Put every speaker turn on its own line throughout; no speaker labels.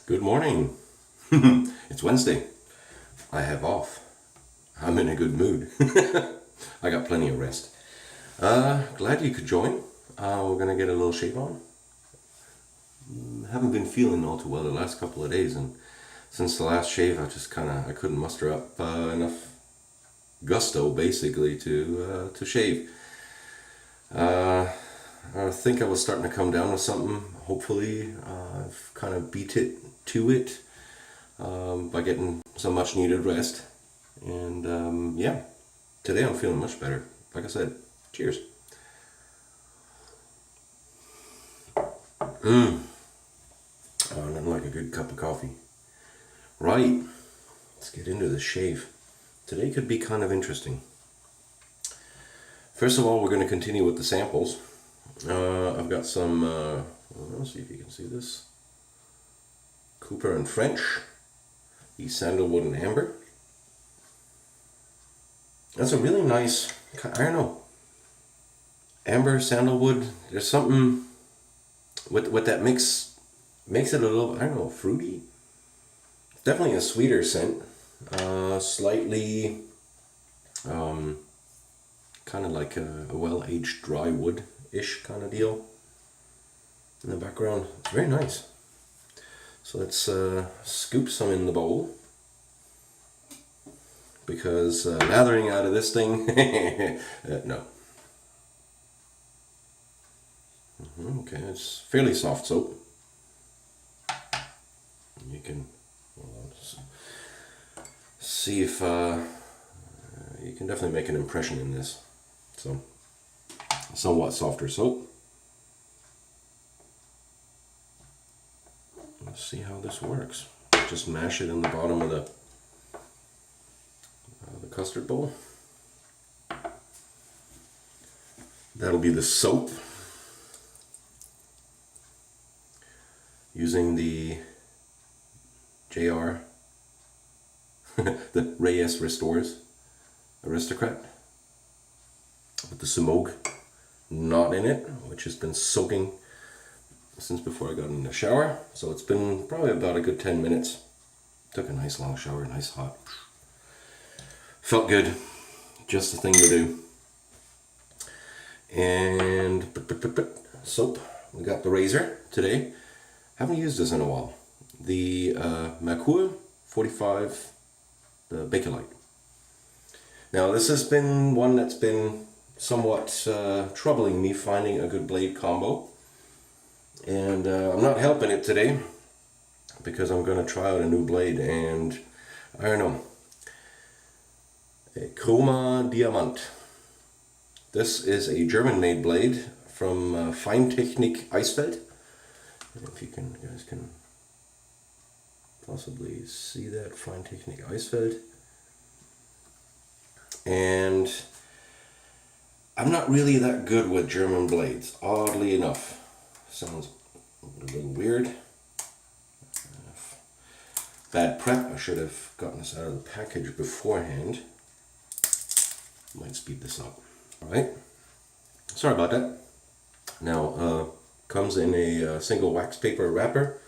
Good morning. It's Wednesday. I have off. I'm in a good mood. I got plenty of rest. Glad you could join. We're gonna get a little shave on. Haven't been feeling all too well the last couple of days, and since the last shave, I couldn't muster up enough gusto basically to shave. I think I was starting to come down with something. Hopefully, I've kind of beat it to it by getting some much needed rest. And yeah, today I'm feeling much better. Like I said, cheers. Oh, nothing like a good cup of coffee. Right, let's get into the shave. Today could be kind of interesting. First of all, we're going to continue with the samples. I've got some, let's see if you can see this. Cooper&French, the Sandalwood and Amber. That's a really nice, I don't know, amber, sandalwood. There's something with that mix, makes it a little, I don't know, fruity. It's definitely a sweeter scent. Slightly, kind of like a well-aged dry wood-ish kind of deal in the background. It's very nice. So let's scoop some in the bowl, because lathering out of this thing, no. Okay, it's fairly soft soap. You can see if you can definitely make an impression in this. So, somewhat softer soap. Let's see how this works. Just mash it in the bottom of the custard bowl. That'll be the soap. Using the JR, the Reyes Restores Aristocrat, with the smoke not in it, which has been soaking since before I got in the shower. So it's been probably about a good 10 minutes. Took a nice long shower, nice hot. Felt good. Just the thing to do. And soap. We got the razor today. Haven't used this in a while. The Merkur 45, the Bakelite. Now this has been one that's been somewhat troubling me, finding a good blade combo. And I'm not helping it today, because I'm going to try out a new blade, and I don't know. A Croma Diamant. This is a German-made blade from Feintechnik Eisfeld. If you guys can possibly see that, Feintechnik Eisfeld. And I'm not really that good with German blades, oddly enough. Sounds a little weird. Bad prep. I should have gotten this out of the package beforehand. Might speed this up. Alright. Sorry about that. Now, comes in a single wax paper wrapper.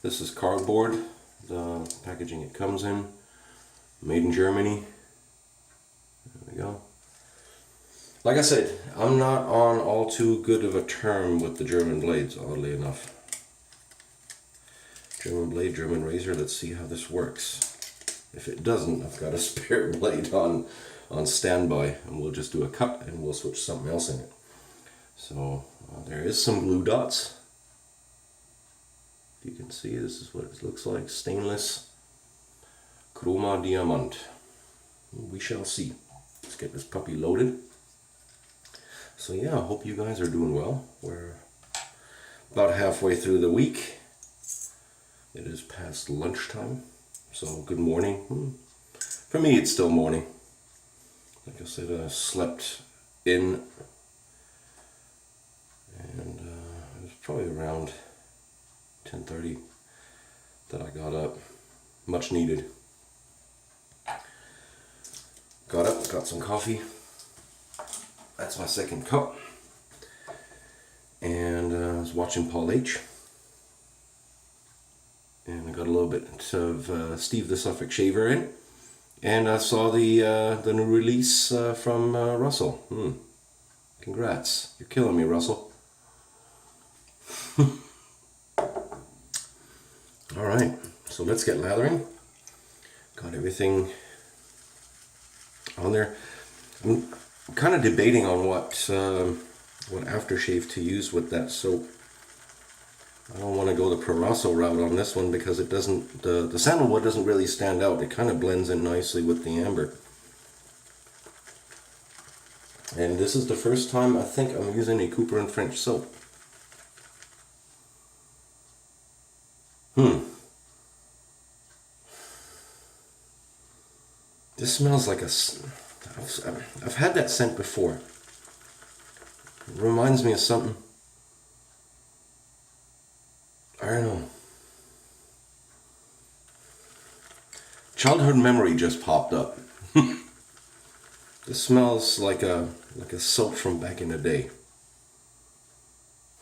This is cardboard. The packaging it comes in. Made in Germany. There we go. Like I said, I'm not on all too good of a term with the German blades, oddly enough. German blade, German razor, let's see how this works. If it doesn't, I've got a spare blade on standby, and we'll just do a cut and we'll switch something else in it. So there is some glue dots. If you can see, this is what it looks like. Stainless Croma Diamant. We shall see. Let's get this puppy loaded. So yeah, I hope you guys are doing well. We're about halfway through the week. It is past lunchtime, so good morning. For me, it's still morning. Like I said, I slept in, and it was probably around 10:30 that I got up. Much needed. Got up, got some coffee. That's my second cup. And I was watching Paul H. And little bit of Steve the Suffolk Shaver in, and I saw the new release from Russell. Congrats, you're killing me, Russell. All right, so let's get lathering. Got everything on there. I'm kind of debating on what aftershave to use with that soap. I don't want to go the Proraso route on this one because it doesn't, the sandalwood doesn't really stand out. It kind of blends in nicely with the amber. And this is the first time I think I'm using a Cooper&French soap. This smells like I've had that scent before. It reminds me of something. I don't know. Childhood memory just popped up. This smells like a soap from back in the day.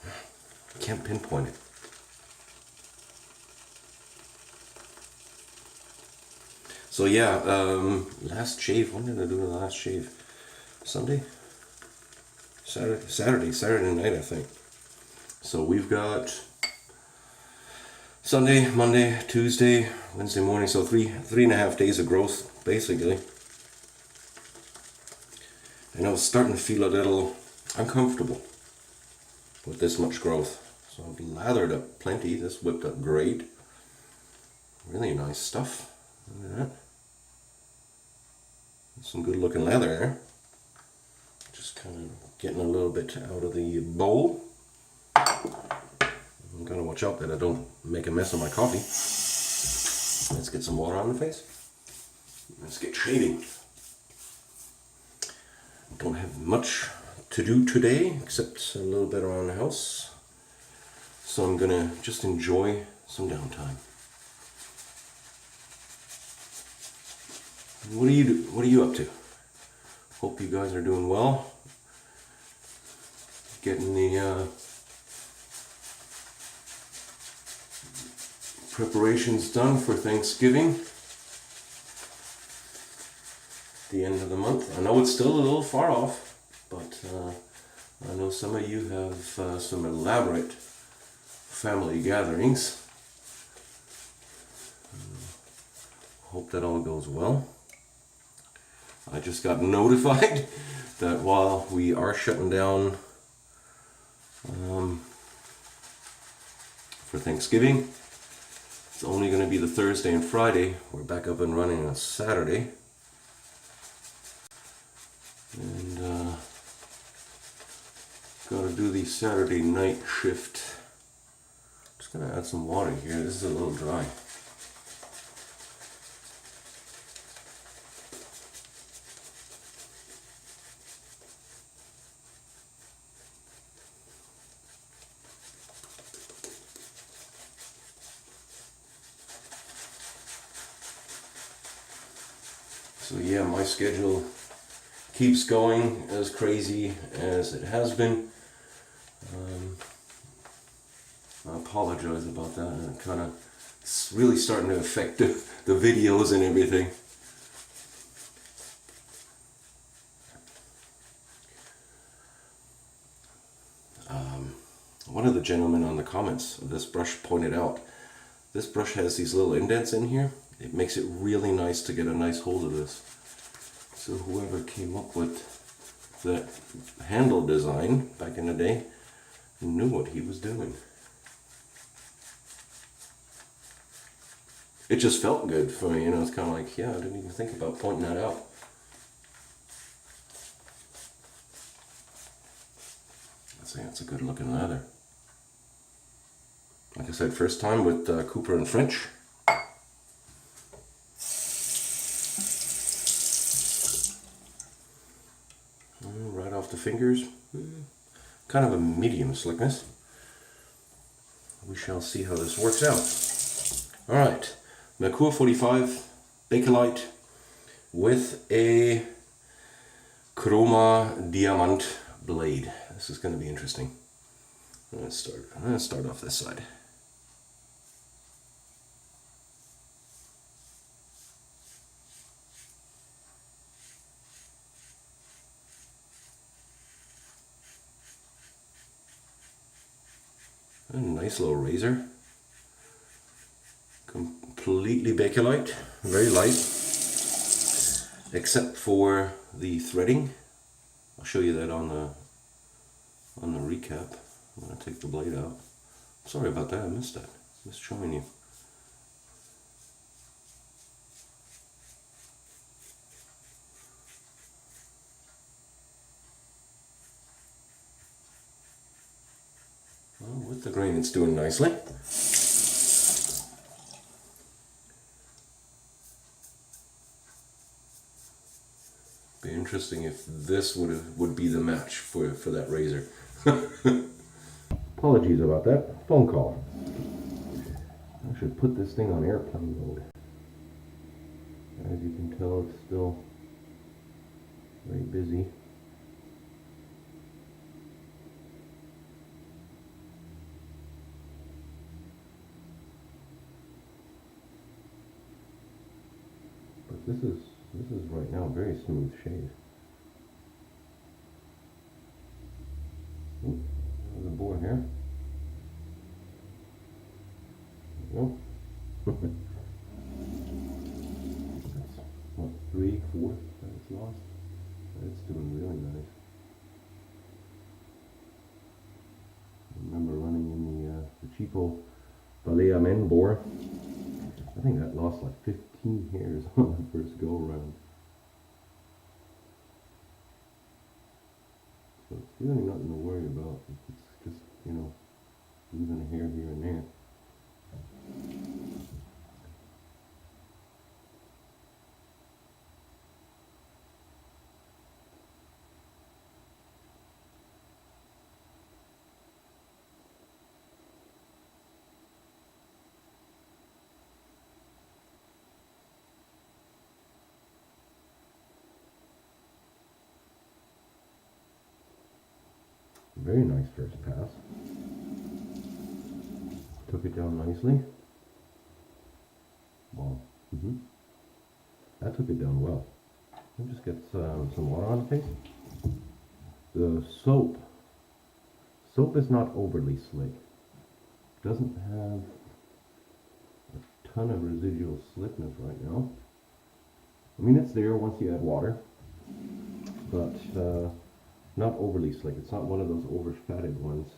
I can't pinpoint it. So yeah, last shave. When did I do the last shave? Sunday? Saturday night, I think. So we've got Sunday, Monday, Tuesday, Wednesday morning. So three and a half days of growth, basically. And I was starting to feel a little uncomfortable with this much growth. So I've lathered up plenty. This whipped up great. Really nice stuff. Look at that. Some good looking leather there. Just kind of getting a little bit out of the bowl. I'm gonna watch out that I don't make a mess of my coffee. Let's get some water on the face. Let's get shaving. Don't have much to do today except a little bit around the house. So I'm gonna just enjoy some downtime. What are you up to? Hope you guys are doing well. Getting the preparations done for Thanksgiving. The end of the month. I know it's still a little far off, but I know some of you have some elaborate family gatherings. Hope that all goes well. I just got notified that while we are shutting down for Thanksgiving, it's only going to be the Thursday and Friday. We're back up and running on Saturday. And got to do the Saturday night shift. Just going to add some water here. This is a little dry. So yeah, my schedule keeps going as crazy as it has been. I apologize about that. It's really starting to affect the videos and everything. One of the gentlemen on the comments of this brush pointed out, this brush has these little indents in here. It makes it really nice to get a nice hold of this. So whoever came up with that handle design back in the day knew what he was doing. It just felt good for me, it's kind of like, yeah, I didn't even think about pointing that out. I'd say it's a good looking leather. Like I said, first time with Cooper&French. Right off the fingers. Kind of a medium slickness. We shall see how this works out. Alright, Merkur 45 Bakelite with a Croma Diamant blade. This is going to be interesting. I'm going to start off this side. A nice little razor. Completely Bakelite, very light, except for the threading. I'll show you that on the recap. I'm gonna take the blade out. Sorry about that, I missed that. Missed showing you. Well, with the grain it's doing nicely. Be interesting if this would be the match for that razor. Apologies about that. Phone call. I should put this thing on airplane mode. As you can tell, it's still very busy. But this is right now a very smooth shave. Ooh, there's a board here. There we go. That's what, 3/4 that it's lost. It's doing really nice. I remember running in the cheapo Bakelite bore. I think that lost like 15 hairs on the first go around. So it's really nothing to worry about. It's just, you know, losing a hair here and there. Very nice first pass. Took it down nicely. Wow. That took it down well. Let me just get some water on the face. The soap is not overly slick. Doesn't have a ton of residual slickness right now. I mean, it's there once you add water, but not overly slick. It's not one of those over-fatted ones.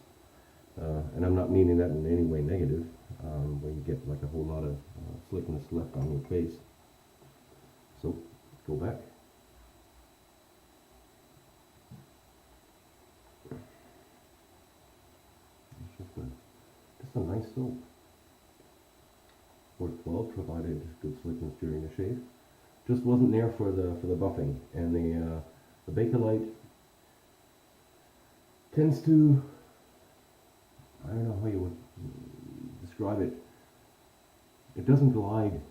And I'm not meaning that in any way negative, where you get like a whole lot of slickness left on your face. So, go back. It's just a nice soap. 412 provided good slickness during the shave. Just wasn't there for the buffing, and the Bakelite tends to, I don't know how you would describe it. It doesn't glide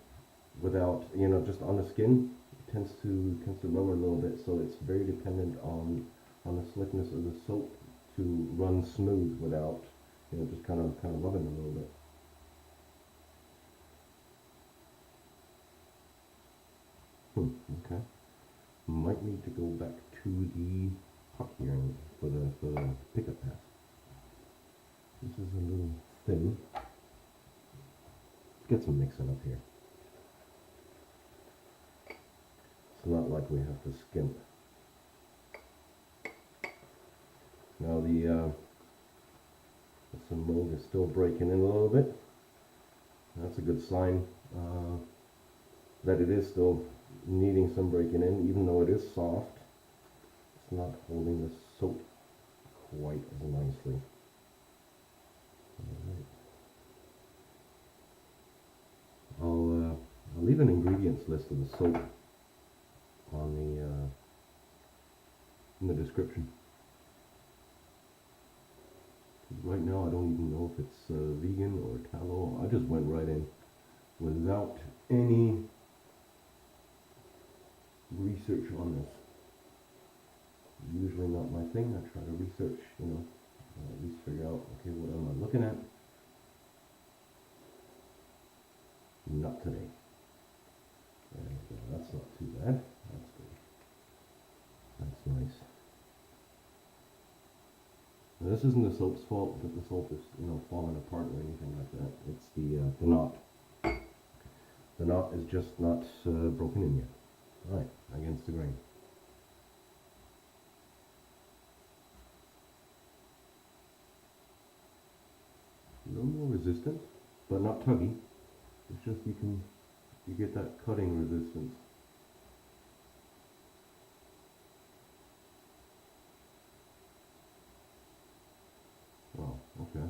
without, you know, just on the skin. It tends to rubber a little bit, so it's very dependent on the slickness of the soap to run smooth without, you know, just kind of rubbing a little bit. Okay. Might need to go back to the pot here for the pickup pass. This is a little thin. Let's get some mixing up here. It's not like we have to skimp. Now the mold is still breaking in a little bit. That's a good sign that it is still needing some breaking in, even though it is soft. It's not holding the soap quite as nicely. I'll leave an ingredients list of the soap on in the description. Right now I don't even know if it's vegan or tallow. I just went right in without any research on this. Usually not my thing. I try to research, you know, at least figure out, okay, what am I looking at? Not today. And that's not too bad. That's good. That's nice. Now, this isn't the soap's fault that the soap is, falling apart or anything like that. It's the knot. The knot is just not broken in yet. Alright, against the grain. A little more resistant, but not tuggy. It's just you get that cutting resistance. Oh, okay.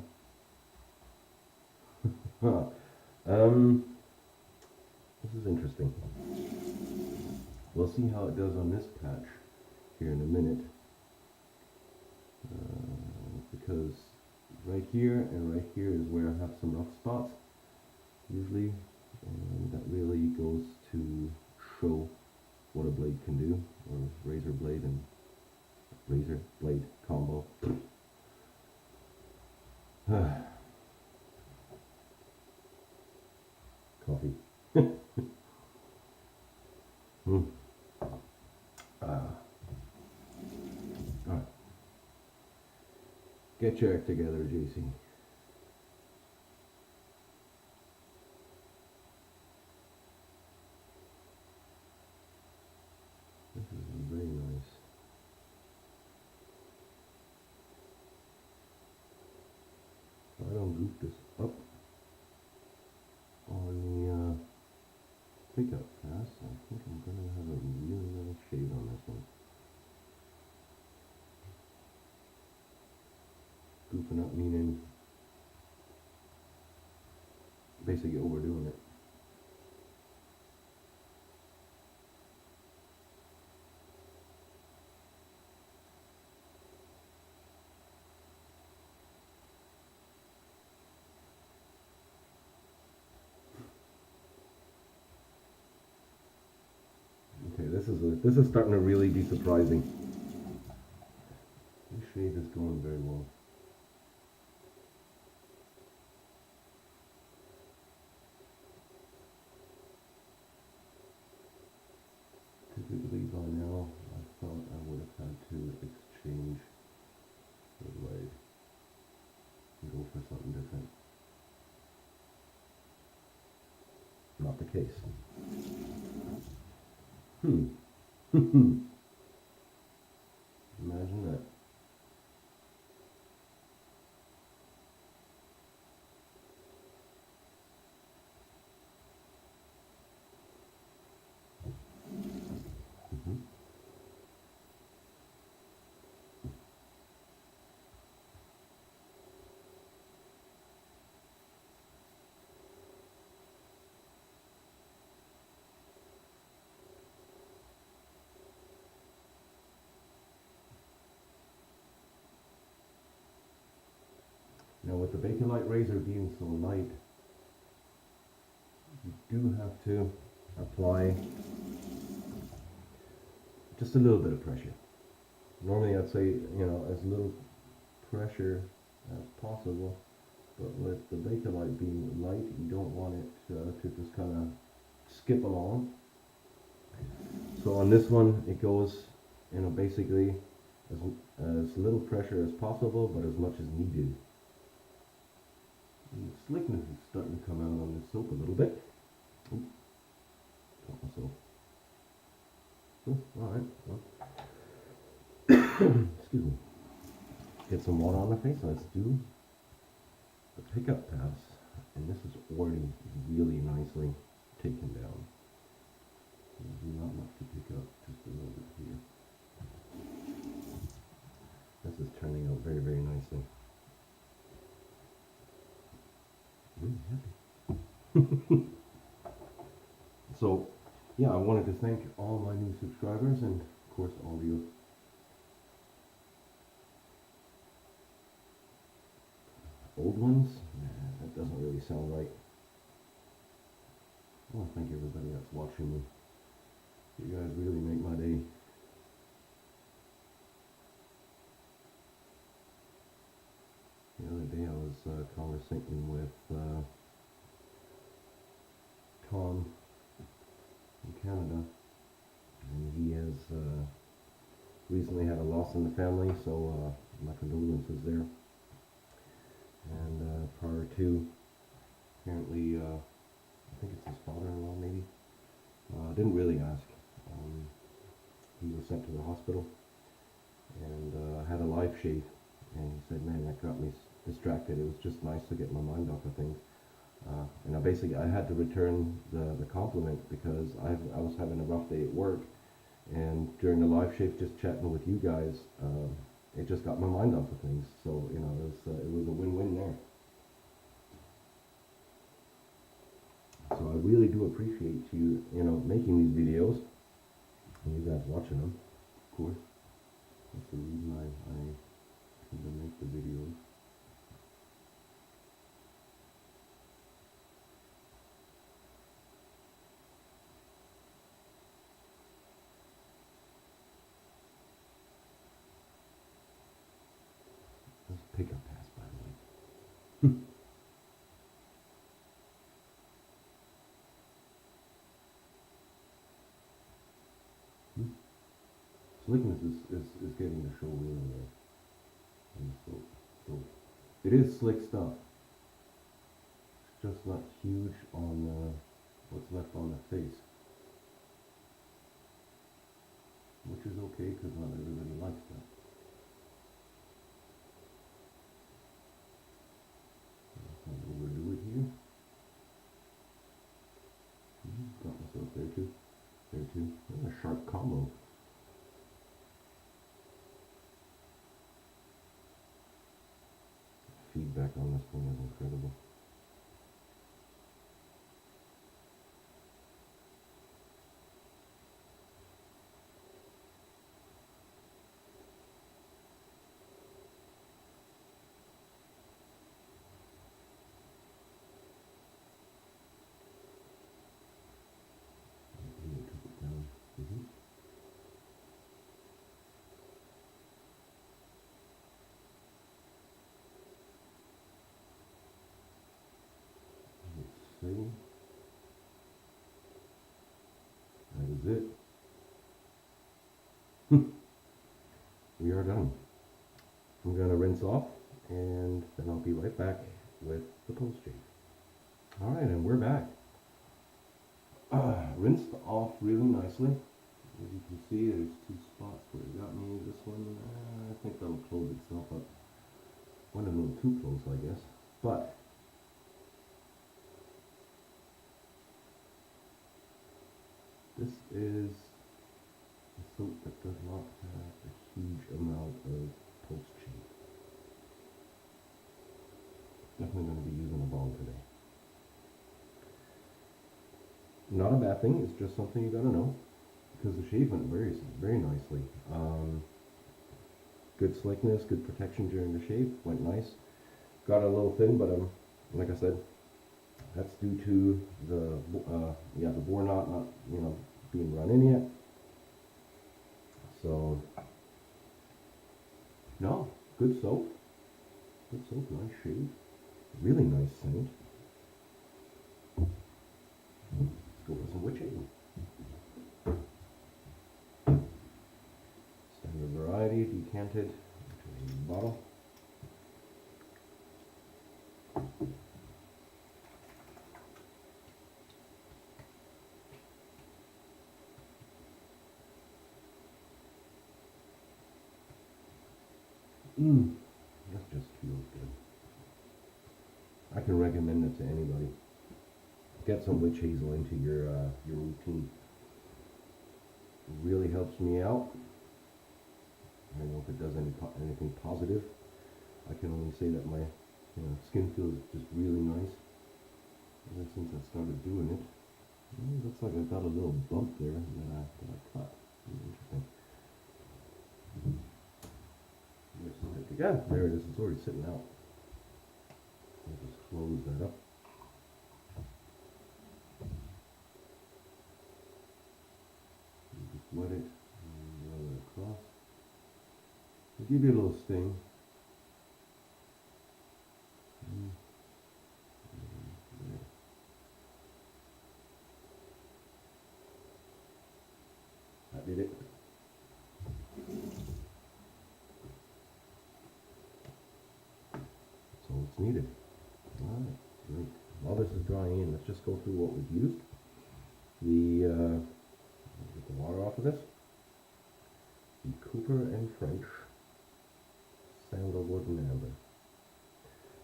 This is interesting. We'll see how it does on this patch here in a minute. Because right here and right here is where I have some rough spots, usually, and that really goes to show what a blade can do, or razor blade and razor blade combo. Coffee. Alright. Get your act together, JC. This is very nice. If I don't goof this up on the pickup pass, I think I'm going to have a really nice shade on this one. Goofing up meaning basically overdoing it. Okay, this is starting to really be surprising. This shade is going very well. Typically by now, I thought I would have had to exchange the blade and go for something different. Not the case. Imagine that. Now with the Bakelite razor being so light, you do have to apply just a little bit of pressure. Normally I'd say, as little pressure as possible, but with the Bakelite being light, you don't want it to just kind of skip along. So on this one, it goes, basically as little pressure as possible, but as much as needed. And the slickness is starting to come out on this soap a little bit. Ooh, got myself. Alright, well. Excuse me. Get some water on the face. Let's do the pickup pass. And this is already really nicely taken down. There's not much to pick up, just a little bit here. This is turning out very, very nicely. Really happy. So, yeah, I wanted to thank all my new subscribers and, of course, all you old ones. That doesn't really sound right. I want to thank everybody that's watching me. You guys really make my day. The other day I was conversating with Tom in Canada, and he has recently had a loss in the family, so My condolences there. And prior to, apparently, I think it's his father-in-law maybe, didn't really ask. He was sent to the hospital and had a live shave, and he said, man, that got me distracted. It was just nice to get my mind off of things. And I had to return the compliment because I was having a rough day at work, and during the live shave, just chatting with you guys, it just got my mind off of things. So it was a win-win there. So I really do appreciate you making these videos and you guys watching them, of course. That's the reason I tend to make the videos. Let's pick up pass, by the way. Slickness is getting to show really well on the soap. So it is slick stuff. It's just not huge on what's left on the face, which is okay because not everybody likes that. Let's not overdo it here. Got myself there too. That's a sharp combo. Feedback on this one is incredible. That is it. We are done. I'm going to rinse off and then I'll be right back with the post shave. Alright, and we're back. Rinsed off really nicely. As you can see, there's two spots where it got me. This one, I think that'll close itself up. Went a little too close, I guess. But this is a soap that does not have a huge amount of post shave. Definitely going to be using a ball today. Not a bad thing, it's just something you gotta know, because the shave went very nicely. Good slickness, good protection during the shave, went nice. Got a little thin, but like I said, that's due to the bore knot not being run in yet. So no, good soap, nice shave, really nice scent. Go for some witch hazel. Standard variety, decanted into a bottle. That just feels good. I can recommend it to anybody. Get some witch hazel into your routine. It really helps me out. I don't know if it does anything positive. I can only say that my skin feels just really nice ever since I started doing it. It looks like I got a little bump there that I cut. Interesting. Yeah, there it is. It's already sitting out. I'll just close that up. Just wet it and roll it across. It'll give you a little sting. That did it. needed. Alright, great. While this is drying in, let's just go through what we've used. Get the water off of this. The Cooper&French Sandalwood and Amber.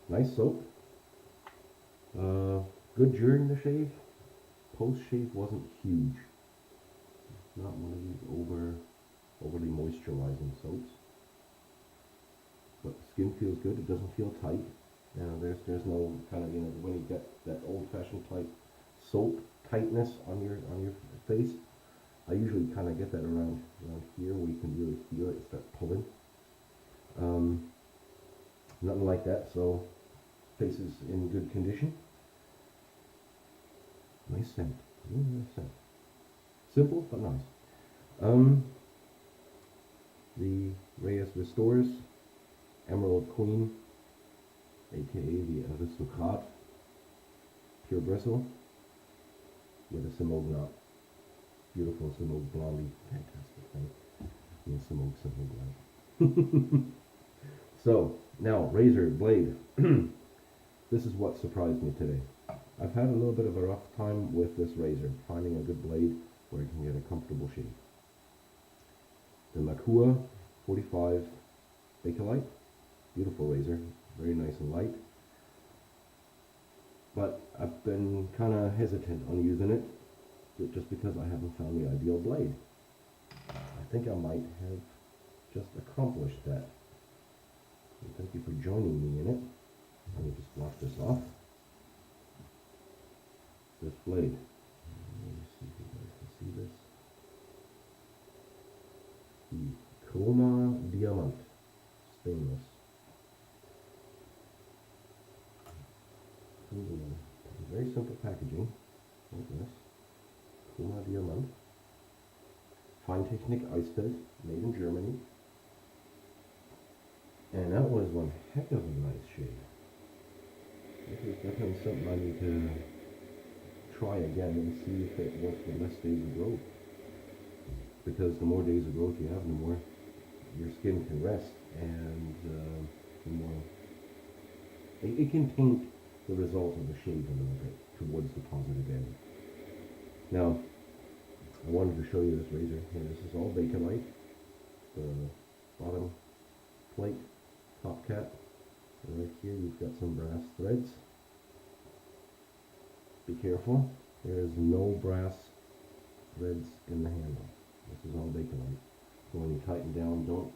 Nice soap. Good during the shave. Post shave wasn't huge. Not one of these overly moisturizing soaps. But the skin feels good. It doesn't feel tight. There's no kind of, when you get that old-fashioned type soap tightness on your face. I usually kind of get that around here where you can really feel it start pulling. Nothing like that, so face is in good condition. Nice scent. Really nice scent. Simple but nice. The Reyes Restores Emerald Queen, aka the Aristocrat Pure Bristle with a Simode knot. Beautiful Simode blondie. Fantastic thing. Simode blonde. So, now, razor blade. This is what surprised me today. I've had a little bit of a rough time with this razor, finding a good blade where I can get a comfortable shave. The Merkur 45 Bakelite. Beautiful razor. Very nice and light. But I've been kind of hesitant on using it just because I haven't found the ideal blade. I think I might have just accomplished that. So thank you for joining me in it. Let me just wash this off. This blade. Let me see if you guys can see this. The Croma Diamant stainless. Comes in a very simple packaging like this. Croma Diamant. Fine Technique ice belt, made in Germany. And that was one heck of a nice shade. This is definitely something I need to try again and see if it works with less days of growth. Because the more days of growth you have, the more your skin can rest, and the more it can taint the result of the shave a little bit towards the positive end. Now, I wanted to show you this razor here. This is all Bakelite. The bottom plate, top cap. And right here you've got some brass threads. Be careful. There is no brass threads in the handle. This is all Bakelite. So when you tighten down, don't,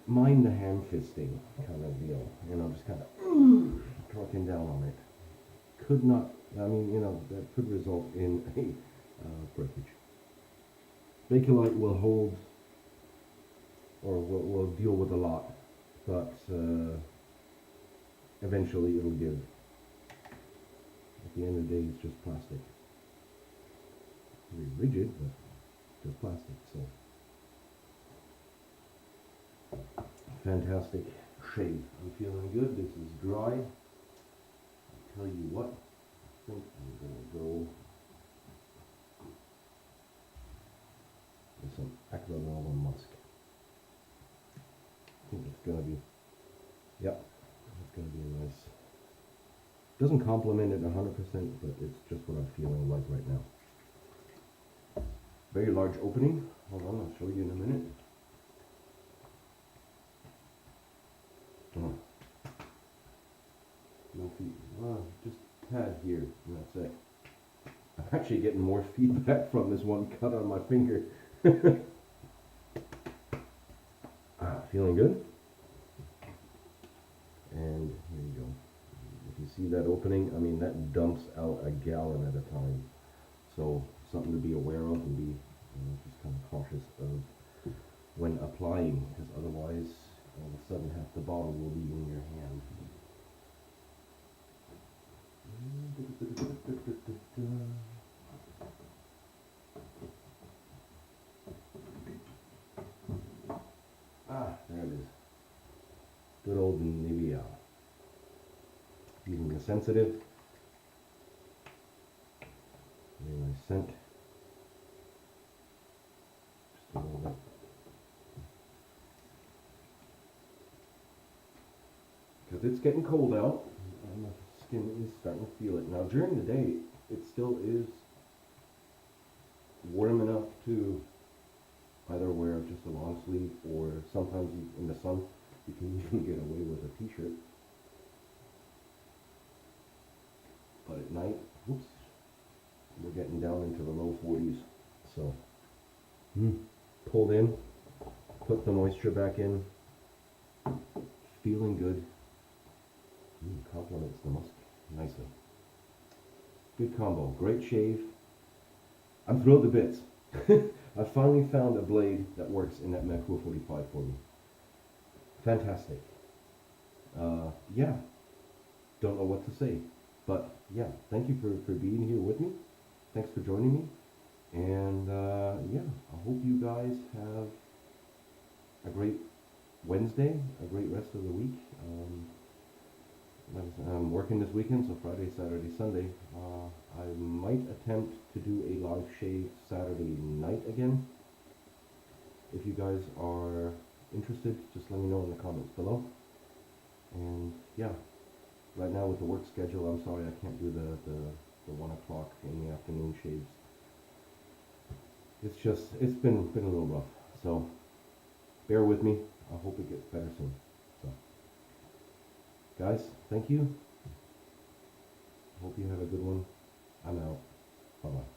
mind the hand fisting kind of deal. I'm just kind of torquing down on it. Could not, that could result in a breakage. Bakelite will hold, or will deal with a lot, but eventually it'll give. At the end of the day, it's just plastic. Very rigid, but just plastic. So, fantastic shave. I'm feeling good. This is dry. I'll tell you what. I think I'm gonna go with some Acrylon musk. I think it's gonna be, it's gonna be a nice. Doesn't complement it 100%, but it's just what I'm feeling like right now. Very large opening. Hold on, I'll show you in a minute. No feet. Just a tad here, and that's it. I'm actually getting more feedback from this one cut on my finger. Feeling good? And here you go. If you see that opening, that dumps out a gallon at a time. So something to be aware of and be just kind of cautious of when applying, because otherwise all of a sudden half the bottle will be in your hand. There it is. Good old Nivea. Using the sensitive. Very nice scent. Just a little bit. it's getting cold out, and my skin is starting to feel it. Now during the day, it still is warm enough to either wear just a long sleeve, or sometimes in the sun you can even get away with a t-shirt. But at night, whoops, we're getting down into the low 40s. So, pulled in, put the moisture back in, feeling good. Complements the musk nicely. Good combo, great shave. I'm thrilled to bits. I finally found a blade that works in that Merkur 45 for me. Fantastic. Yeah, don't know what to say. But yeah, thank you for being here with me. Thanks for joining me. And yeah, I hope you guys have a great Wednesday, a great rest of the week. Like I said, I'm working this weekend, so Friday, Saturday, Sunday. I might attempt to do a live shave Saturday night again. If you guys are interested, just let me know in the comments below. And yeah, right now with the work schedule, I'm sorry I can't do the 1 o'clock in the afternoon shaves. It's been a little rough, so bear with me. I hope it gets better soon. So guys, thank you. Hope you have a good one. I'm out. Bye-bye.